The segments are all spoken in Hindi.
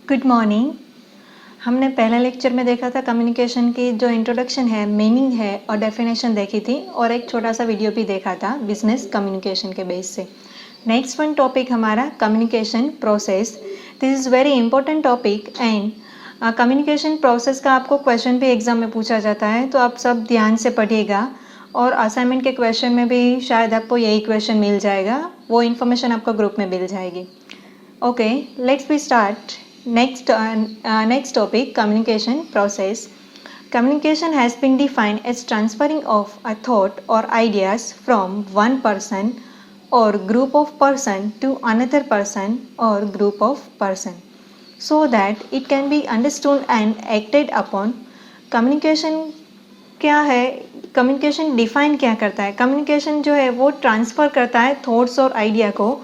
Good morning. हमने पहले लेक्चर में देखा था कम्युनिकेशन की जो इंट्रोडक्शन है, मीनिंग है और डेफिनेशन देखी थी और एक छोटा सा वीडियो भी देखा था बिजनेस कम्युनिकेशन के बेस से। नेक्स्ट वन टॉपिक हमारा communication process. This is very important topic and communication process का आपको क्वेश्चन भी एग्जाम में पूछा जाता है, तो आप सब ध्यान से पढ़िएगा और असाइनमेंट के क्वेश्चन में भी शायद आपको यही क्वेश्चन मिल जाएगा, वो इन्फॉर्मेशन आपको ग्रुप में मिल जाएगी। Okay, let's be start. Next topic, communication process. Communication has been defined as transferring of a thought or ideas from one person or group of person to another person or group of person so that it can be understood and acted upon. Communication क्या है? कम्युनिकेशन डिफाइन क्या करता है? कम्युनिकेशन जो है वो ट्रांसफ़र करता है थॉट्स और आइडिया को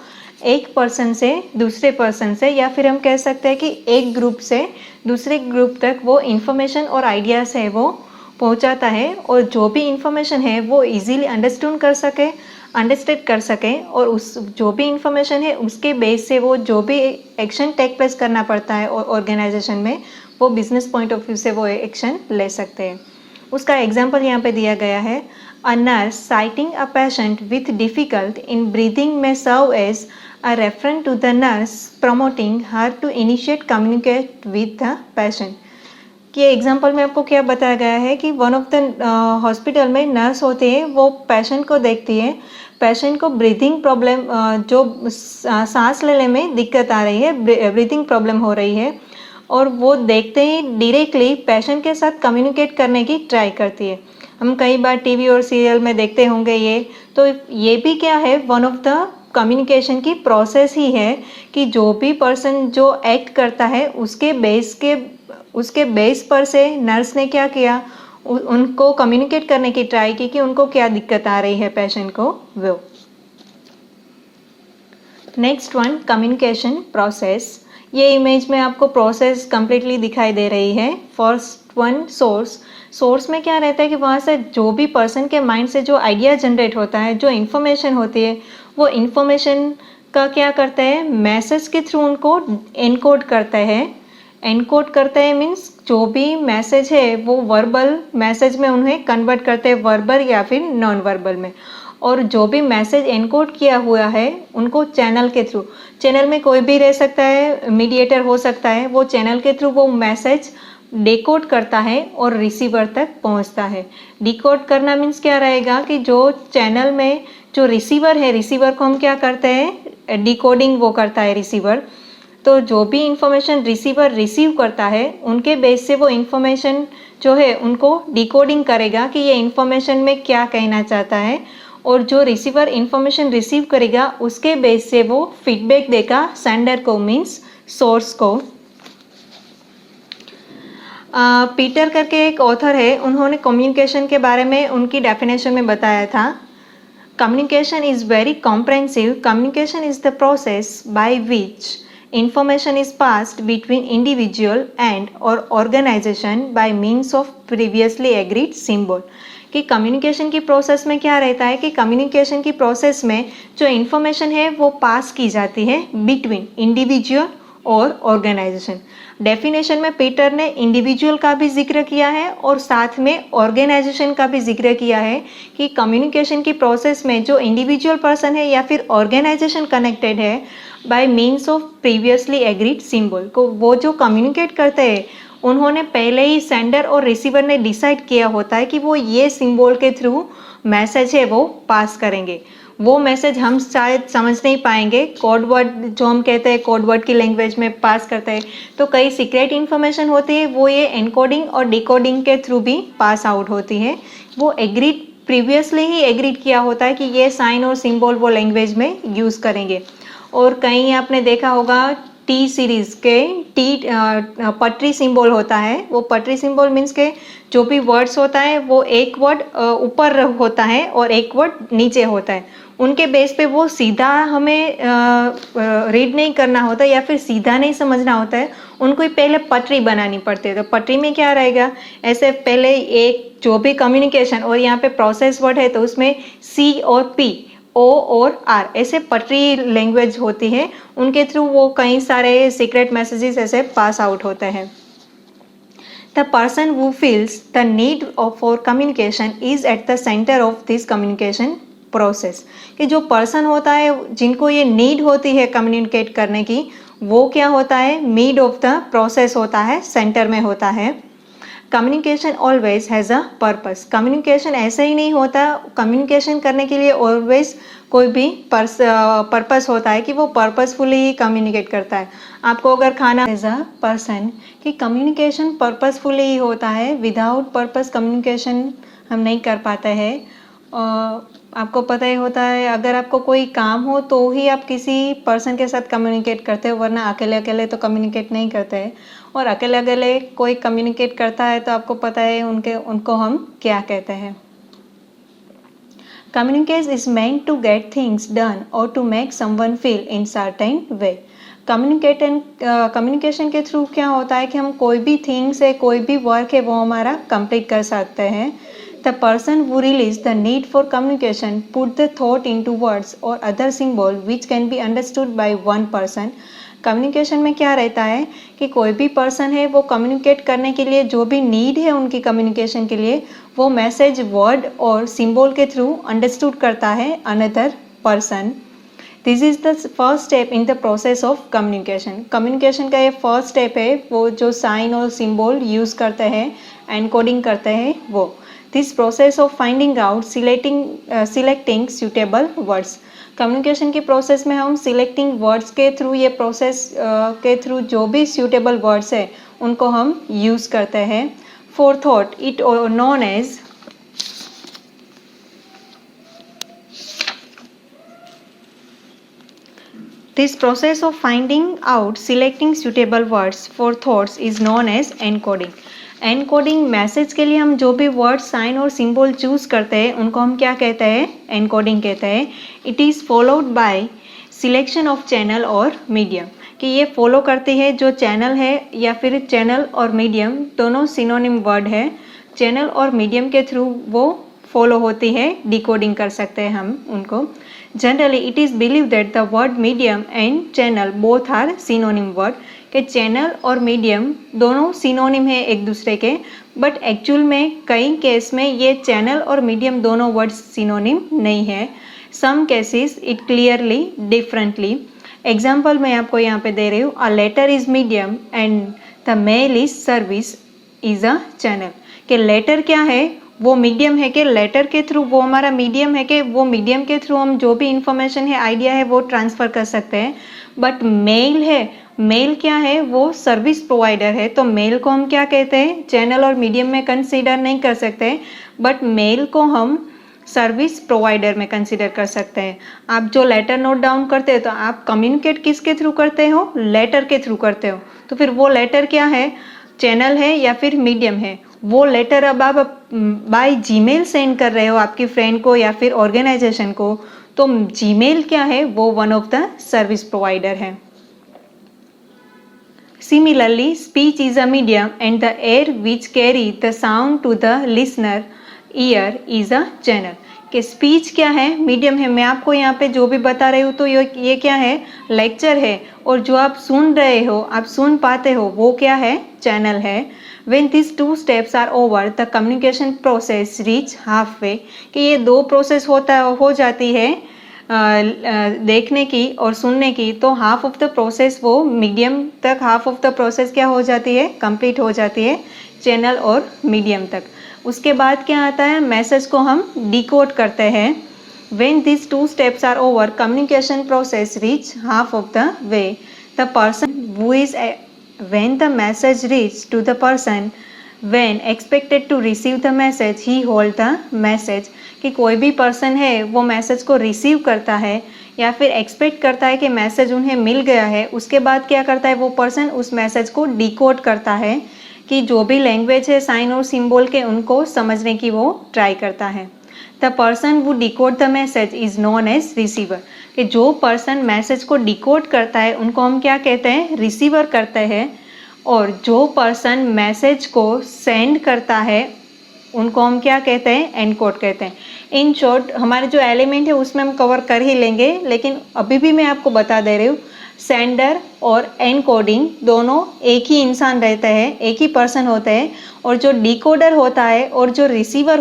एक पर्सन से दूसरे पर्सन से, या फिर हम कह सकते हैं कि एक ग्रुप से दूसरे ग्रुप तक वो इन्फॉर्मेशन और आइडियाज़ है वो पहुंचाता है, और जो भी इन्फॉर्मेशन है वो इजीली अंडरस्टैंड कर सके और उस जो भी इन्फॉर्मेशन है उसके बेस से वो जो भी एक्शन टेक प्लेस करना पड़ता है और ऑर्गेनाइजेशन में, वो बिजनेस पॉइंट ऑफ व्यू से वो एक्शन ले सकते हैं। उसका एग्जाम्पल यहाँ पे दिया गया है। A nurse sighting a patient with difficult in breathing में serve as a reference to the nurse promoting her to initiate communicate with the patient। कि एग्जाम्पल में आपको क्या बताया गया है कि वन ऑफ द हॉस्पिटल में नर्स होती है, वो पेशेंट को देखती है, पेशेंट को ब्रीथिंग प्रॉब्लम, जो सांस लेने में दिक्कत आ रही है, ब्रीथिंग प्रॉब्लम हो रही है, और वो देखते ही डायरेक्टली पेशेंट के साथ कम्युनिकेट करने की ट्राई करती है। हम कई बार टीवी और सीरियल में देखते होंगे ये, तो ये भी क्या है, वन ऑफ द कम्युनिकेशन की प्रोसेस ही है कि जो भी पर्सन जो एक्ट करता है उसके बेस पर से नर्स ने क्या किया, उनको कम्युनिकेट करने की ट्राई की कि उनको क्या दिक्कत आ रही है पेशेंट को वो। Next one, communication process. ये इमेज में आपको प्रोसेस कंप्लीटली दिखाई दे रही है। फर्स्ट वन, सोर्स में क्या रहता है कि वहाँ से जो भी पर्सन के माइंड से जो आइडिया जनरेट होता है, जो इन्फॉर्मेशन होती है, वो इन्फॉर्मेशन का क्या करता है, मैसेज के थ्रू उनको एनकोड करता है। मीन्स जो भी मैसेज है वो वर्बल मैसेज में उन्हें कन्वर्ट करते हैं, वर्बल या फिर नॉन वर्बल में। और जो भी मैसेज एनकोड किया हुआ है उनको चैनल के थ्रू, चैनल में कोई भी रह सकता है, मीडिएटर हो सकता है, वो चैनल के थ्रू वो मैसेज डिकोड करता है और रिसीवर तक पहुंचता है। डिकोड करना मीन्स क्या रहेगा कि जो चैनल में जो रिसीवर है, रिसीवर को हम क्या करते हैं, डिकोडिंग वो करता है रिसीवर। तो जो भी इंफॉर्मेशन रिसीवर रिसीव करता है उनके बेस से वो इंफॉर्मेशन जो है उनको डिकोडिंग करेगा कि ये इंफॉर्मेशन में क्या कहना चाहता है, और जो रिसीवर इंफॉर्मेशन रिसीव करेगा उसके बेस से वो फीडबैक देगा सेंडर को, मीन्स सोर्स को। पीटर करके एक ऑथर है, उन्होंने कम्युनिकेशन के बारे में उनकी डेफिनेशन में बताया था। Communication is very comprehensive. Communication is the process by which information is passed between individual and or organization by means of previously agreed symbol। कि कम्युनिकेशन की प्रोसेस में क्या रहता है कि कम्युनिकेशन की प्रोसेस में जो इन्फॉर्मेशन है वो पास की जाती है बिटवीन इंडिविजुअल और ऑर्गेनाइजेशन। डेफिनेशन में पीटर ने इंडिविजुअल का भी जिक्र किया है और साथ में ऑर्गेनाइजेशन का भी जिक्र किया है कि कम्युनिकेशन की प्रोसेस में जो इंडिविजुअल पर्सन है या फिर ऑर्गेनाइजेशन कनेक्टेड है bye means of previously agreed symbol को, वो जो कम्युनिकेट करते हैं उन्होंने पहले ही सेंडर और रिसीवर ने डिसाइड किया होता है कि वो ये सिंबल के थ्रू मैसेज है वो पास करेंगे। वो मैसेज हम शायद समझ नहीं पाएंगे, कोड वर्ड जो हम कहते हैं कोड वर्ड की लैंग्वेज में पास करते हैं, तो कई सीक्रेट इन्फॉर्मेशन होती है वो ये एनकोडिंग और डिकोडिंग के थ्रू भी पास आउट होती है। वो एग्रीड प्रीवियसली ही एग्रीड किया होता है कि ये साइन और सिंबल वो लैंग्वेज में यूज़ करेंगे। और कहीं आपने देखा होगा टी सीरीज़ के पटरी सिंबल होता है। वो पटरी सिंबल मीन्स के जो भी वर्ड्स होता है वो एक वर्ड ऊपर होता है और एक वर्ड नीचे होता है, उनके बेस पे वो सीधा हमें रीड नहीं करना होता या फिर सीधा नहीं समझना होता है, उनको ही पहले पटरी बनानी पड़ती है। तो पटरी में क्या रहेगा, ऐसे पहले एक जो भी कम्युनिकेशन, और यहाँ पे प्रोसेस वर्ड है तो उसमें सी और पी ओ और आर ऐसे पटरी लैंग्वेज होती है, उनके थ्रू वो कई सारे सीक्रेट मैसेजेस ऐसे पास आउट होते हैं। The person who feels the need for communication is at the center of this communication process। कि जो पर्सन होता है जिनको ये नीड होती है कम्युनिकेट करने की, वो क्या होता है, मिड ऑफ द प्रोसेस होता है, सेंटर में होता है। Communication always has a purpose. Communication ऐसे ही नहीं होता, कम्युनिकेशन करने के लिए ऑलवेज कोई भी पर्पस होता है कि वो पर्पसफुली ही कम्युनिकेट करता है। आपको अगर खाना एज अ पर्सन कि कम्युनिकेशन पर्पसफुली ही होता है, विदाउट पर्पस कम्युनिकेशन हम नहीं कर पाते हैं। आपको पता ही होता है, अगर आपको कोई काम हो तो ही आप किसी पर्सन के साथ कम्युनिकेट करते हो, वरना अकेले अकेले तो कम्युनिकेट नहीं करते हैं। और अकेले अकेले कोई कम्युनिकेट करता है तो आपको पता है उनको हम क्या कहते हैं। Communicate is meant to get things done or to make someone feel in certain way। Communication के थ्रू क्या होता है कि हम कोई भी थिंग्स है, कोई भी वर्क है, वो हमारा कंप्लीट कर सकते हैं। The person who release the need for communication put the thought into words or other symbol which can be understood by one person। Communication में क्या रहता है कि कोई भी पर्सन है, वो कम्युनिकेट करने के लिए जो भी नीड है उनकी कम्युनिकेशन के लिए, वो मैसेज वर्ड और सिंबल के थ्रू अंडरस्टूड करता है another person. This is the first step in the process of communication. Communication का ये फर्स्ट स्टेप है, वो जो साइन और सिंबल यूज करते हैं, एनकोडिंग करते हैं वो। This process of finding out selecting suitable words. Communication की प्रोसेस में हम सिलेक्टिंग वर्ड्स के थ्रू, ये प्रोसेस के थ्रू जो भी सूटेबल वर्ड्स है उनको हम यूज करते हैं। For thought it known as this process of finding out selecting suitable words for thoughts is known as encoding. Encoding message के लिए हम जो भी वर्ड, साइन और सिंबल चूज करते हैं उनको हम क्या कहते हैं, एनकोडिंग कहते हैं। It is followed by selection of channel और मीडियम। कि ये फॉलो करती है जो चैनल है, या फिर चैनल और मीडियम दोनों सिनोनिम वर्ड है। चैनल और मीडियम के थ्रू वो फॉलो होती है, डिकोडिंग कर सकते हैं हम उनको। Generally it is believe that the word medium and channel both are synonym word. कि चैनल और मीडियम दोनों सिनोनिम है एक दूसरे के, बट एक्चुअल में कई केस में ये चैनल और मीडियम दोनों वर्ड सिनोनिम नहीं है। Some cases it clearly differently. Example मैं आपको यहाँ पे दे रही हूँ, a letter is medium and the mail is service is a channel. कि लेटर क्या है, वो मीडियम है, कि लेटर के थ्रू वो हमारा मीडियम है, कि वो मीडियम के थ्रू हम जो भी इंफॉर्मेशन है, आइडिया है, वो ट्रांसफ़र कर सकते हैं। बट मेल है, मेल क्या है, वो सर्विस प्रोवाइडर है, तो मेल को हम क्या कहते हैं, चैनल और मीडियम में कंसीडर नहीं कर सकते, बट मेल को हम सर्विस प्रोवाइडर में कंसीडर कर सकते हैं। आप जो लेटर नोट डाउन करते हो तो आप कम्युनिकेट किसके थ्रू करते हो, लेटर के थ्रू करते हो। तो फिर वो लेटर क्या है, चैनल है या फिर मीडियम है। वो लेटर अब आप बाय जीमेल सेंड कर रहे हो आपकी फ्रेंड को या फिर ऑर्गेनाइजेशन को, तो जीमेल क्या है, वो one of the service provider है। Similarly, speech is a medium and the air which carry the sound to the listener ear is a channel। कि स्पीच क्या है, मीडियम है। मैं आपको यहाँ पे जो भी बता रही हूँ तो ये क्या है, लेक्चर है, और जो आप सुन रहे हो, आप सुन पाते हो, वो क्या है, चैनल है। When these two steps are over, the communication process reach halfway। कि ये दो प्रोसेस हो जाती है देखने की और सुनने की, तो हाफ ऑफ द प्रोसेस वो मीडियम तक, हाफ ऑफ द प्रोसेस क्या हो जाती है, कंप्लीट हो जाती है चैनल और मीडियम तक। उसके बाद क्या आता है, मैसेज को हम डिकोड करते हैं। When this two steps are over, communication process reach half of the way. The person who is when the message reach to the person when expected to receive the message he hold the message। कि कोई भी पर्सन है वो मैसेज को रिसीव करता है या फिर एक्सपेक्ट करता है कि मैसेज उन्हें मिल गया है, उसके बाद क्या करता है वो पर्सन, उस मैसेज को डिकोड करता है, कि जो भी लैंग्वेज है, साइन और सिंबल के, उनको समझने की वो ट्राई करता है। द पर्सन वो decode the message is known as receiver. कि जो पर्सन मैसेज को डिकोड करता है उनको हम क्या कहते हैं, रिसीवर करते हैं। और जो पर्सन मैसेज को सेंड करता है उनको हम क्या कहते हैं, एनकोड कहते हैं। इन शॉर्ट हमारे जो एलिमेंट है उसमें हम कवर कर ही लेंगे, लेकिन अभी भी मैं आपको बता दे रही हूँ, सेंडर और एनकोडिंग दोनों एक ही इंसान रहते हैं, एक ही पर्सन होते हैं, और जो डिकोडर होता है और जो रिसीवर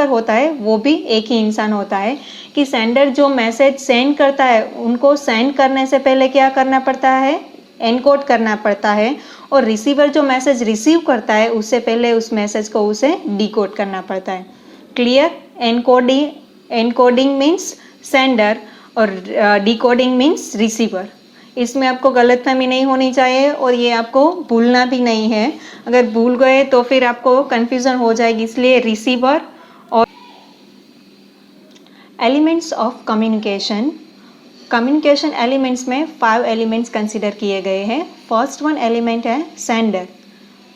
होता है वो भी एक ही इंसान होता है। कि सेंडर जो मैसेज सेंड करता है उनको सेंड करने से पहले क्या करना पड़ता है, एनकोड करना पड़ता है, और रिसीवर जो मैसेज रिसीव करता है उससे पहले उस मैसेज को उसे डिकोड करना पड़ता है। क्लियर? एनकोडिंग मीन्स सेंडर और डिकोडिंग मीन्स रिसीवर। इसमें आपको गलतफहमी नहीं होनी चाहिए और ये आपको भूलना भी नहीं है। अगर भूल गए तो फिर आपको कन्फ्यूज़न हो जाएगी, इसलिए रिसीवर। और एलिमेंट्स ऑफ कम्युनिकेशन एलिमेंट्स में 5 एलिमेंट्स कंसिडर किए गए हैं। फर्स्ट वन एलिमेंट है सेंडर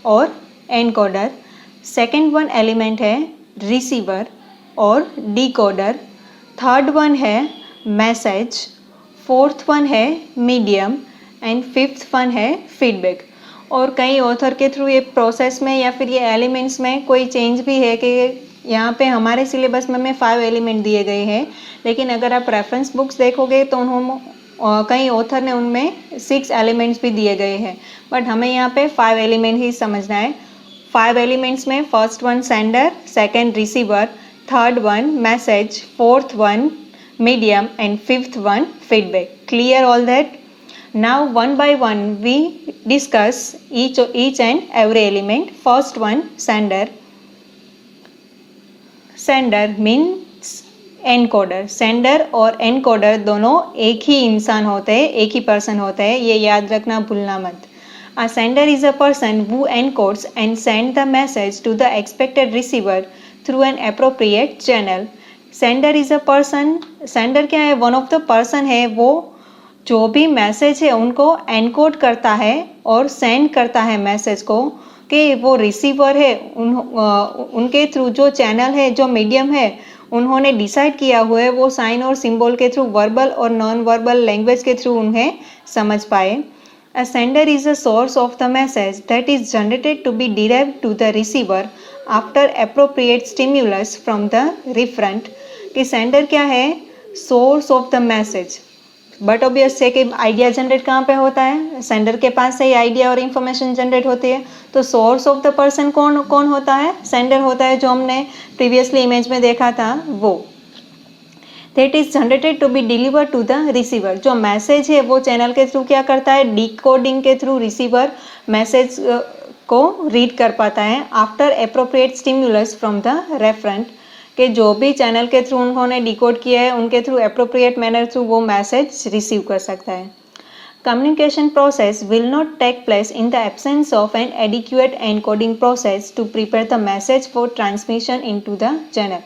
और एनकोडर, सेकंड वन एलिमेंट है रिसीवर और डिकोडर, थर्ड वन है मैसेज, फोर्थ वन है मीडियम एंड फिफ्थ वन है फीडबैक। और कई ऑथर के थ्रू ये प्रोसेस में या फिर ये एलिमेंट्स में कोई चेंज भी है कि यहाँ पे हमारे सिलेबस में 5 एलिमेंट दिए गए हैं, लेकिन अगर आप रेफरेंस बुक्स देखोगे तो उन्होंने कई ऑथर ने उनमें 6 एलिमेंट्स भी दिए गए हैं, बट हमें यहाँ पे 5 एलिमेंट ही समझना है। 5 एलिमेंट्स में first one sender, second receiver, third one message, fourth one medium and fifth one feedback. Clear all that? Now one by one we discuss each and every element. First one sender. Sender means encoder. Sender और encoder दोनों एक ही इंसान होते हैं, एक ही पर्सन होते हैं, ये याद रखना, भूलना मत। A sender is a person who encodes and sends the message to the expected receiver through an appropriate channel. Sender is a person, sender क्या है, वन ऑफ द पर्सन है, वो जो भी मैसेज है उनको एनकोड करता है और सेंड करता है मैसेज को, कि वो रिसीवर है उनके थ्रू जो चैनल है, जो मीडियम है उन्होंने डिसाइड किया हुआ है, वो साइन और सिंबल के थ्रू, वर्बल और नॉन वर्बल लैंग्वेज के थ्रू उन्हें समझ पाए। A sender is a source of the message that is generated to be derived to the receiver after appropriate stimulus from the referent. कि सेंडर क्या है, source of the message, but obvious है कि आइडिया जनरेट कहाँ पे होता है, सेंडर के पास से ही आइडिया और इन्फॉर्मेशन जनरेट होती है। तो सोर्स ऑफ द पर्सन कौन होता है, सेंडर होता है, जो हमने प्रीवियसली इमेज में देखा था वो। That is generated to be deliver to the receiver. जो मैसेज है वो चैनल के थ्रू क्या करता है, डिकोडिंग के थ्रू रिसीवर मैसेज को रीड कर पाता है after appropriate stimulus from the referent, कि जो भी चैनल के थ्रू उन्होंने डिकोड किया है उनके थ्रू एप्रोप्रिएट मैनर थ्रू वो मैसेज रिसीव कर सकता है। Communication process will not take place in the absence of an adequate encoding process to prepare the message for transmission into the channel.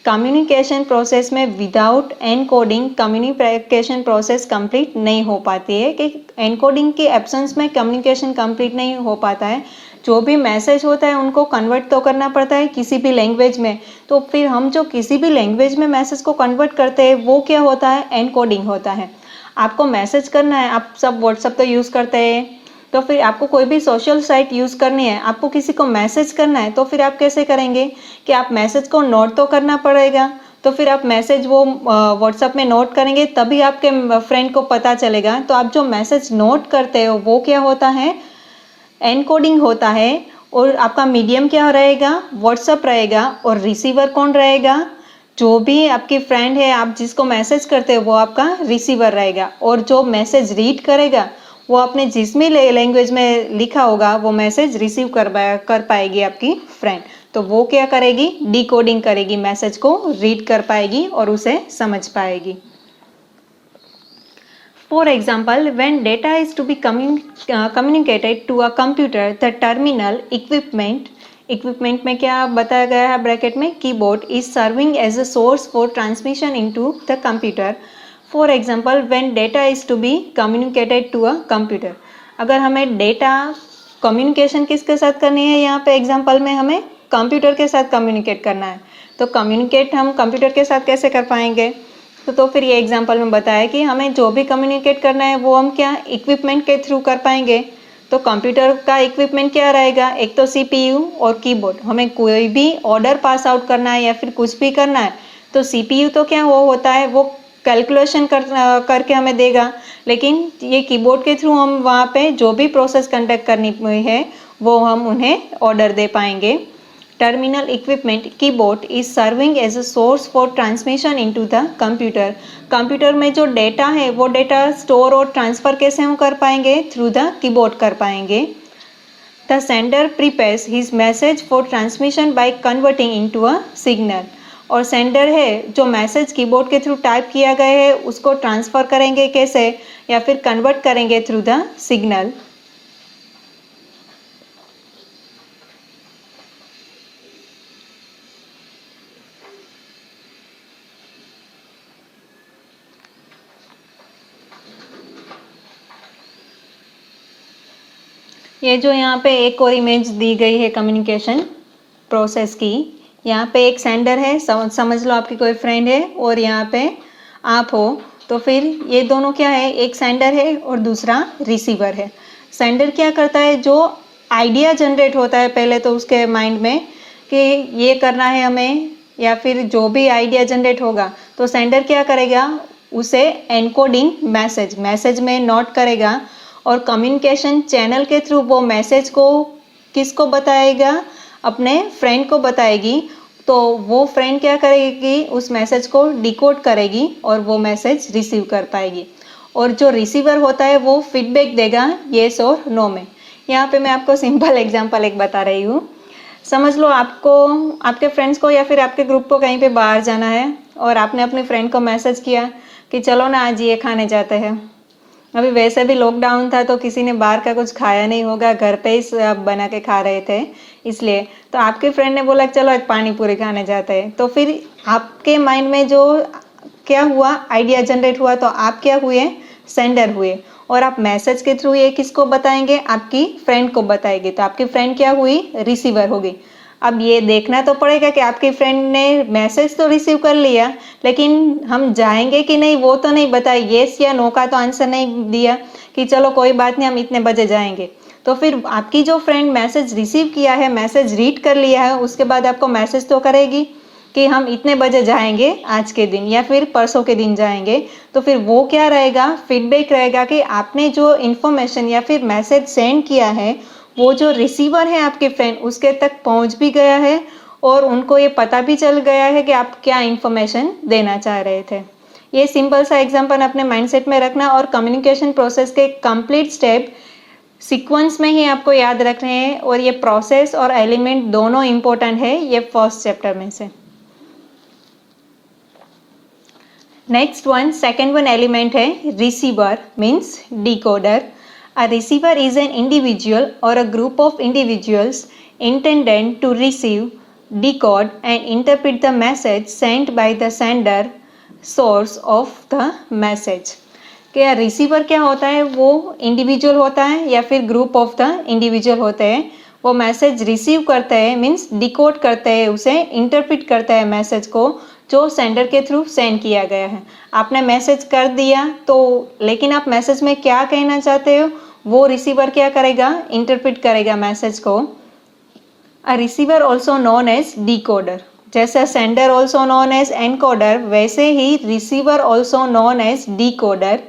Communication process में without encoding communication process complete नहीं हो पाती है, कि एनकोडिंग के एब्सेंस में कम्युनिकेशन कंप्लीट नहीं हो पाता है। जो भी मैसेज होता है उनको कन्वर्ट तो करना पड़ता है किसी भी लैंग्वेज में, तो फिर हम जो किसी भी लैंग्वेज में मैसेज को कन्वर्ट करते हैं वो क्या होता है, एनकोडिंग होता है। आपको मैसेज करना है, आप सब व्हाट्सएप तो यूज़ करते हैं, तो फिर आपको कोई भी सोशल साइट यूज़ करनी है, आपको किसी को मैसेज करना है, तो फिर आप कैसे करेंगे कि आप मैसेज को नोट तो करना पड़ेगा, तो फिर आप मैसेज वो व्हाट्सएप में नोट करेंगे तभी आपके फ्रेंड को पता चलेगा। तो आप जो मैसेज नोट करते हो वो क्या होता है, एनकोडिंग होता है। और आपका मीडियम क्या रहेगा, व्हाट्सएप रहेगा, और रिसीवर कौन रहेगा, जो भी आपकी फ्रेंड है, आप जिसको मैसेज करते हो वो आपका रिसीवर रहेगा। और जो मैसेज रीड करेगा वो आपने जिस भी लैंग्वेज में लिखा होगा वो मैसेज रिसीव कर पाएगी आपकी फ्रेंड, तो वो क्या करेगी, डिकोडिंग करेगी, मैसेज को रीड कर पाएगी और उसे समझ पाएगी। For example, when data is to be communicated to a computer, the terminal equipment में क्या बताया गया है ब्रैकेट में, keyboard is serving as a source for transmission into the computer. For example, when data is to be communicated to a computer, अगर हमें डेटा कम्युनिकेशन किसके साथ करनी है, यहाँ पे एग्जाम्पल में हमें कंप्यूटर के साथ कम्युनिकेट करना है, तो कम्युनिकेट हम कंप्यूटर के साथ कैसे कर पाएंगे, तो फिर ये एग्जांपल में बताया कि हमें जो भी कम्युनिकेट करना है वो हम क्या, इक्विपमेंट के थ्रू कर पाएंगे। तो कंप्यूटर का इक्विपमेंट क्या रहेगा, एक तो CPU और कीबोर्ड। हमें कोई भी ऑर्डर पास आउट करना है या फिर कुछ भी करना है तो CPU तो क्या वो होता है, वो कैलकुलेशन करके हमें देगा, लेकिन ये कीबोर्ड के थ्रू हम वहाँ पे जो भी प्रोसेस कंडक्ट करनी है वो हम उन्हें ऑर्डर दे पाएंगे। Terminal equipment keyboard is serving as a source for transmission into the computer. Computer में जो डेटा है वो डेटा स्टोर और ट्रांसफर कैसे हम कर पाएंगे, थ्रू द कीबोर्ड कर पाएंगे। The sender prepares his message for transmission by converting into a signal. और सेंडर है जो मैसेज कीबोर्ड के थ्रू टाइप किया गया है उसको ट्रांसफर करेंगे कैसे, या फिर कन्वर्ट करेंगे थ्रू द सिग्नल। ये जो यहाँ पे एक और इमेज दी गई है कम्युनिकेशन प्रोसेस की, यहाँ पे एक सेंडर है, समझ लो आपकी कोई फ्रेंड है और यहाँ पे आप हो, तो फिर ये दोनों क्या है, एक सेंडर है और दूसरा रिसीवर है। सेंडर क्या करता है, जो आइडिया जनरेट होता है पहले तो उसके माइंड में कि ये करना है हमें, या फिर जो भी आइडिया जनरेट होगा तो सेंडर क्या करेगा, उसे एनकोडिंग मैसेज में नोट करेगा और कम्युनिकेशन चैनल के थ्रू वो मैसेज को किसको बताएगा, अपने फ्रेंड को बताएगी। तो वो फ्रेंड क्या करेगी, उस मैसेज को डिकोड करेगी और वो मैसेज रिसीव कर पाएगी। और जो रिसीवर होता है वो फीडबैक देगा येस और नो में। यहाँ पे मैं आपको सिंपल एग्जांपल एक बता रही हूँ। समझ लो आपको, आपके फ्रेंड्स को या फिर आपके ग्रुप को कहीं पे बाहर जाना है और आपने अपने फ्रेंड को मैसेज किया कि चलो ना आज ये खाने जाते हैं। अभी वैसे भी लॉकडाउन था तो किसी ने बाहर का कुछ खाया नहीं होगा, घर पे ही सब बना के खा रहे थे, इसलिए तो आपके फ्रेंड ने बोला चलो आज पानी पूरी खाने जाते हैं। तो फिर आपके माइंड में जो क्या हुआ, आइडिया जनरेट हुआ, तो आप क्या हुए, सेंडर हुए, और आप मैसेज के थ्रू ये किसको बताएंगे, आपकी फ्रेंड को बताएंगे। तो आपकी फ्रेंड क्या हुई, रिसीवर होगी। अब ये देखना तो पड़ेगा कि आपकी फ्रेंड ने मैसेज तो रिसीव कर लिया, लेकिन हम जाएंगे कि नहीं वो तो नहीं बताया, येस या नो का तो आंसर नहीं दिया कि चलो कोई बात नहीं हम इतने बजे जाएंगे। तो फिर आपकी जो फ्रेंड मैसेज रिसीव किया है, मैसेज रीड कर लिया है, उसके बाद आपको मैसेज तो करेगी कि हम इतने बजे जाएंगे आज के दिन या फिर परसों के दिन जाएंगे। तो फिर वो क्या रहेगा, फीडबैक रहेगा कि आपने जो इन्फॉर्मेशन या फिर मैसेज सेंड किया है वो जो रिसीवर है आपके फ्रेंड उसके तक पहुंच भी गया है और उनको ये पता भी चल गया है कि आप क्या इन्फॉर्मेशन देना चाह रहे थे। ये सिंपल सा एग्जांपल अपने माइंडसेट में रखना और कम्युनिकेशन प्रोसेस के कंप्लीट स्टेप सीक्वेंस में ही आपको याद रखने हैं, और ये प्रोसेस और एलिमेंट दोनों इंपॉर्टेंट है ये फर्स्ट चैप्टर में से। Next one, second one element है receiver means decoder. A receiver is an individual or a group of individuals intended to receive, decode and interpret the message sent by the sender source of the message। क्या रिसीवर क्या होता है, वो इंडिविजुअल होता है या फिर ग्रुप ऑफ द इंडिविजुअल होते हैं। वो मैसेज रिसीव करते हैं मीन्स डिकोड करते हैं, उसे इंटरप्रिट करता है मैसेज को जो सेंडर के थ्रू सेंड किया गया है। आपने मैसेज कर दिया तो, लेकिन आप मैसेज में क्या कहना चाहते हो वो रिसीवर क्या करेगा, इंटरप्रिट करेगा मैसेज को। A receiver also known as decoder. जैसे sender also known as encoder, वैसे ही receiver also known as decoder.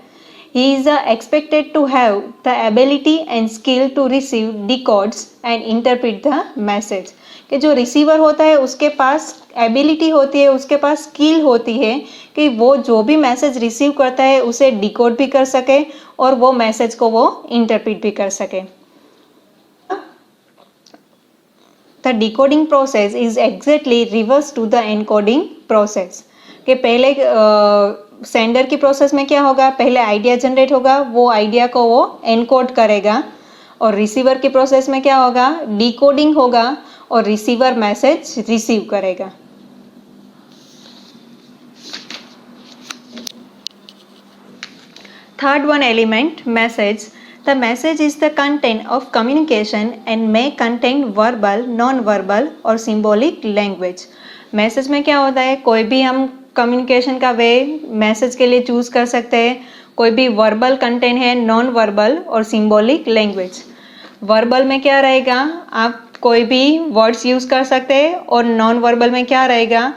He is expected to have the ability and skill to receive, decodes and interpret the message। कि जो रिसीवर होता है उसके पास एबिलिटी होती है, उसके पास स्किल होती है कि वो जो भी मैसेज रिसीव करता है उसे डिकोड भी कर सके और वो मैसेज को वो इंटरप्रिट भी कर सके। The decoding process is exactly reverse to the encoding process। कि पहले सेंडर की प्रोसेस में क्या होगा, पहले आइडिया जनरेट होगा, वो आइडिया को वो एनकोड करेगा, और रिसीवर की प्रोसेस में क्या होगा, डिकोडिंग होगा और रिसीवर मैसेज रिसीव करेगा। Third one element message. The message is the content of communication and may contain verbal, non-verbal और symbolic language। मैसेज में क्या होता है, कोई भी हम कम्युनिकेशन का वे मैसेज के लिए चूज कर सकते हैं। कोई भी वर्बल कंटेंट है, नॉन वर्बल और सिंबॉलिक लैंग्वेज। वर्बल में क्या रहेगा, आप कोई भी वर्ड्स यूज़ कर सकते हैं, और नॉन वर्बल में क्या रहेगा,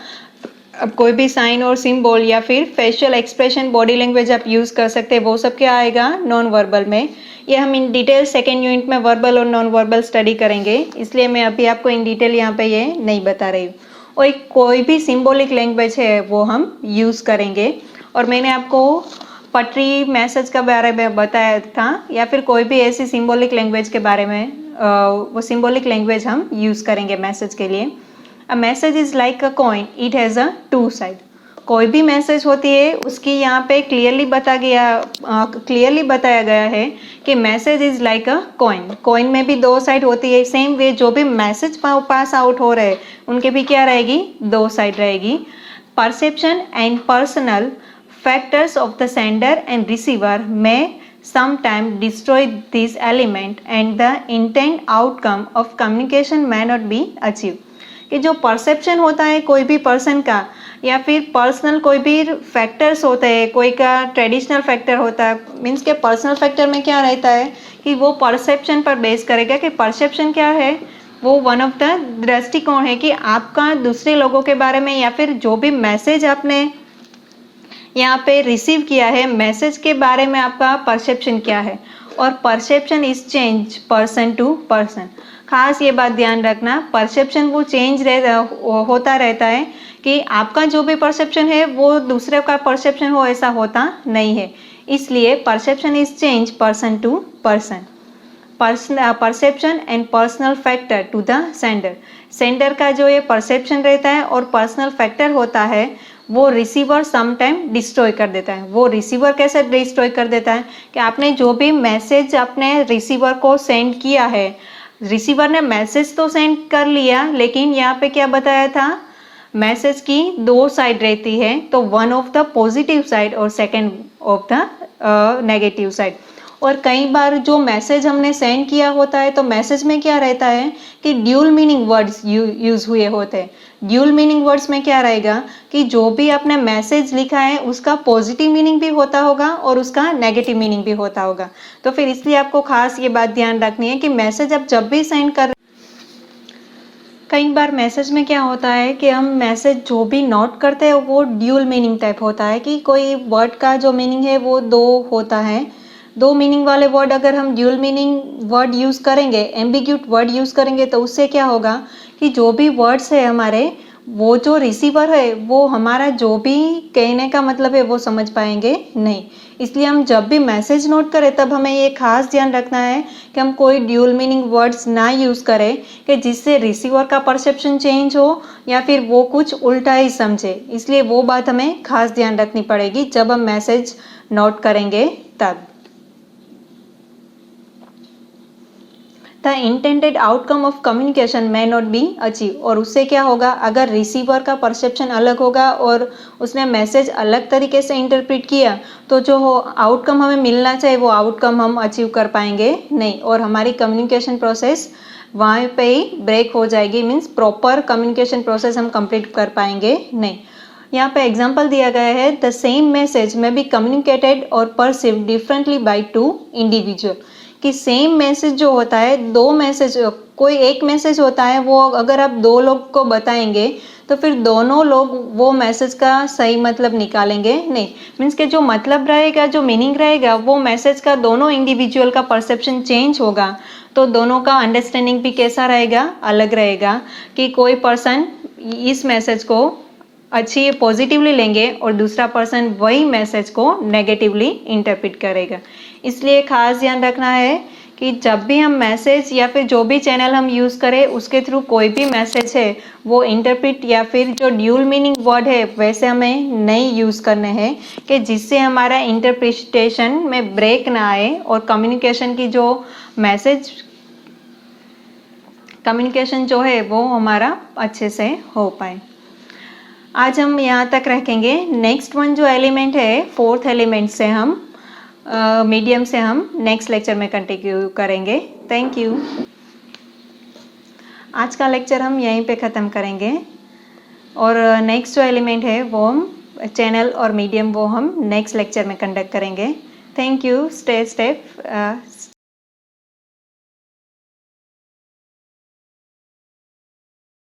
अब कोई भी साइन और सिंबल या फिर फेशियल एक्सप्रेशन, बॉडी लैंग्वेज आप यूज़ कर सकते हैं, वो सब क्या आएगा नॉन वर्बल में। ये हम इन डिटेल सेकेंड यूनिट में वर्बल और नॉन वर्बल स्टडी करेंगे, इसलिए मैं अभी आपको इन डिटेल यहाँ पे ये नहीं बता रही हूँ। और एक कोई भी सिंबॉलिक लैंग्वेज है वो हम यूज़ करेंगे, और मैंने आपको पटरी मैसेज के बारे में बताया था, या फिर कोई भी ऐसी सिंबॉलिक लैंग्वेज के बारे में, वो सिंबॉलिक लैंग्वेज हम यूज़ करेंगे मैसेज के लिए। A message is like a coin, it has a two side. कोई भी मैसेज होती है उसकी यहाँ पे क्लियरली बताया गया है कि message is like a coin. Coin में भी दो साइड होती है, सेम वे जो भी मैसेज पास आउट हो रहे हैं उनके भी क्या रहेगी, दो साइड रहेगी। Perception and personal factors of the sender and receiver may sometimes destroy this element and the intent outcome of communication may not be achieved। कि जो परसेप्शन होता है कोई भी पर्सन का, या फिर पर्सनल कोई भी फैक्टर्स होते हैं, कोई का ट्रेडिशनल फैक्टर होता है, मीन्स के पर्सनल फैक्टर में क्या रहता है कि वो परसेप्शन पर बेस करेगा। कि परसेप्शन क्या है, वो वन ऑफ द दृष्टिकोण है कि आपका दूसरे लोगों के बारे में, या फिर जो भी मैसेज आपने यहाँ पे रिसीव किया है, मैसेज के बारे में आपका परसेप्शन क्या है। और perception is change person to person. खास ये बात ध्यान रखना, परसेप्शन वो चेंज होता रहता है, कि आपका जो भी परसेप्शन है वो दूसरे का परसेप्शन हो ऐसा होता नहीं है। इसलिए perception is change person to person. Perception and personal factor to the sender. Sender का जो ये परसेप्शन रहता है और पर्सनल फैक्टर होता है वो रिसीवर समटाइम डिस्ट्रॉय कर देता है। वो रिसीवर कैसे डिस्ट्रॉय कर देता है कि आपने जो भी मैसेज अपने रिसीवर को सेंड किया है, रिसीवर ने मैसेज तो सेंड कर लिया, लेकिन यहाँ पे क्या बताया था, मैसेज की दो साइड रहती है, तो one of the positive side और second of the negative side. और कई बार जो मैसेज हमने सेंड किया होता है तो मैसेज में क्या रहता है कि ड्यूल मीनिंग वर्ड्स यूज हुए होते हैं। ड्यूल मीनिंग वर्ड्स में क्या रहेगा कि जो भी आपने मैसेज लिखा है उसका पॉजिटिव मीनिंग भी होता होगा और उसका नेगेटिव मीनिंग भी होता होगा। तो फिर इसलिए आपको खास ये बात ध्यान रखनी है कि मैसेज आप जब भी सेंड कर, कई बार मैसेज में क्या होता है कि हम मैसेज जो भी नोट करते हैं वो ड्यूल मीनिंग टाइप होता है, कि कोई वर्ड का जो मीनिंग है वो दो होता है। दो मीनिंग वाले वर्ड अगर हम ड्यूल मीनिंग वर्ड यूज़ करेंगे, एम्बिग्यूट वर्ड यूज़ करेंगे, तो उससे क्या होगा कि जो भी वर्ड्स है हमारे, वो जो रिसीवर है वो हमारा जो भी कहने का मतलब है वो समझ पाएंगे नहीं। इसलिए हम जब भी मैसेज नोट करें तब हमें ये खास ध्यान रखना है कि हम कोई ड्यूल मीनिंग वर्ड्स ना यूज़ करें कि जिससे रिसीवर का परसेप्शन चेंज हो या फिर वो कुछ उल्टा ही समझे। इसलिए वो बात हमें खास ध्यान रखनी पड़ेगी जब हम मैसेज नोट करेंगे तब। The intended outcome of communication may not be achieve. और उससे क्या होगा, अगर रिसीवर का परसेप्शन अलग होगा और उसने मैसेज अलग तरीके से इंटरप्रेट किया तो जो आउटकम हमें मिलना चाहिए वो आउटकम हम अचीव कर पाएंगे नहीं, और हमारी कम्युनिकेशन प्रोसेस वहाँ पे ही ब्रेक हो जाएगी। मीन्स प्रॉपर कम्युनिकेशन प्रोसेस हम कंप्लीट कर पाएंगे नहीं। यहाँ पे एग्जाम्पल दिया गया है, द सेम मैसेज में बी कम्युनिकेटेड और perceive differently by two individual. कि सेम मैसेज जो होता है, दो मैसेज, कोई एक मैसेज होता है वो अगर आप दो लोग को बताएंगे तो फिर दोनों लोग वो मैसेज का सही मतलब निकालेंगे नहीं। मीन्स के जो मतलब रहेगा, जो मीनिंग रहेगा, वो मैसेज का दोनों इंडिविजुअल का परसेप्शन चेंज होगा तो दोनों का अंडरस्टैंडिंग भी कैसा रहेगा, अलग रहेगा। कि कोई पर्सन इस मैसेज को अच्छी पॉजिटिवली लेंगे और दूसरा पर्सन वही मैसेज को नेगेटिवली इंटरप्रेट करेगा। इसलिए खास ध्यान रखना है कि जब भी हम मैसेज या फिर जो भी चैनल हम यूज़ करें उसके थ्रू कोई भी मैसेज है वो इंटरप्रेट या फिर जो ड्यूल मीनिंग वर्ड है वैसे हमें नहीं यूज़ करने हैं, कि जिससे हमारा इंटरप्रिटेशन में ब्रेक ना आए और कम्युनिकेशन की जो मैसेज कम्युनिकेशन जो है वो हमारा अच्छे से हो पाए। आज हम यहाँ तक रखेंगे। नेक्स्ट वन जो एलिमेंट है, फोर्थ एलिमेंट से हम मीडियम से हम नेक्स्ट लेक्चर में कंटिन्यू करेंगे। Thank you. आज का लेक्चर हम यहीं पे ख़त्म करेंगे और नेक्स्ट जो एलिमेंट है वो हम चैनल और मीडियम वो हम नेक्स्ट लेक्चर में कंडक्ट करेंगे। Thank you. Stay safe.